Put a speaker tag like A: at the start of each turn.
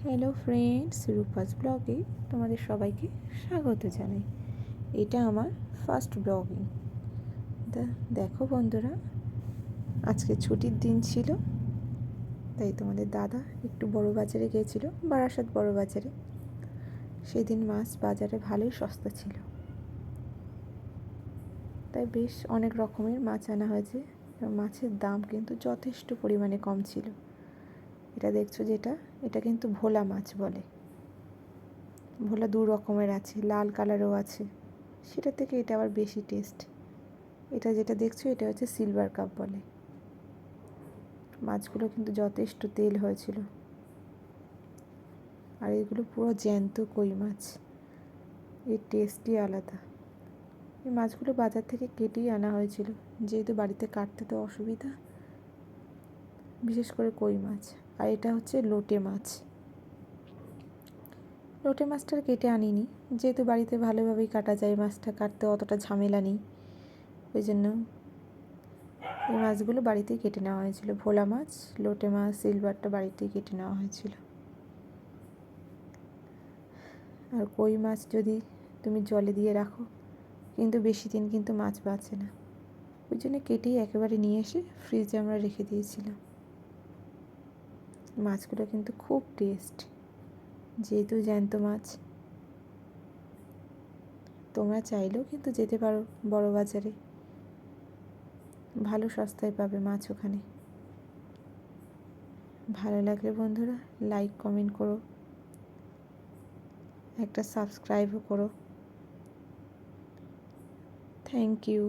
A: Hello friends, Rupa's ব্লগে তোমাদের সবাইকে স্বাগত জানাই। এটা আমার ফার্স্ট ব্লগিং। দেখো বন্ধুরা, আজকে ছুটির দিন ছিল, তাই তোমাদের দাদা একটু বড় বাজারে গিয়েছিল, বারাসাত বড় বাজারে। সেদিন মাছ বাজারে ভালোই সস্তা ছিল, তাই বেশ অনেক রকমের মাছ আনা হয়েছে। মাছের দাম কিন্তু যথেষ্ট পরিমাণে কম ছিল। এটা দেখছো যেটা, এটা কিন্তু ভোলা মাছ বলে। ভোলা দু রকমের আছে, লাল কালারও আছে, সেটা থেকে এটা আবার বেশি টেস্ট। এটা যেটা দেখছো এটা হচ্ছে সিলভার কাপ বলে। মাছগুলো কিন্তু যথেষ্ট তেল হয়েছিল, আর এগুলো পুরো জ্যান্ত কই মাছ, এর টেস্টই আলাদা। এই মাছগুলো বাজার থেকে কেটেই আনা হয়েছিল, যেহেতু বাড়িতে কাটতে তো অসুবিধা, বিশেষ করে কই মাছ। আর এটা হচ্ছে লোটে মাছ। লোটে মাছটা কেটে আনিনি, যেহেতু বাড়িতে ভালোভাবেই কাটা যায়, মাছটা কাটতে অতটা ঝামেলা নেই, ওই জন্য এই মাছগুলো বাড়িতেই কেটে নেওয়া হয়েছিল। ভোলা মাছ, লোটে মাছ, সিলভারটা বাড়িতেই কেটে নেওয়া হয়েছিল। আর কই মাছ যদি তুমি জলে দিয়ে রাখো কিন্তু বেশি দিন কিন্তু মাছ বাঁচে না, ওই জন্য কেটেই একেবারে নিয়ে এসে ফ্রিজে আমরা রেখে দিয়েছিলাম। মাছগুলো কিন্তু খুব টেস্ট, যেহেতু জ্যান্ত মাছ। তোমরা চাইলেও কিন্তু যেতে পারো বড় বাজারে, ভালো সস্তায় পাবে মাছ ওখানে। ভালো লাগলে বন্ধুরা লাইক কমেন্ট করো, একটা সাবস্ক্রাইবও করো। Thank you.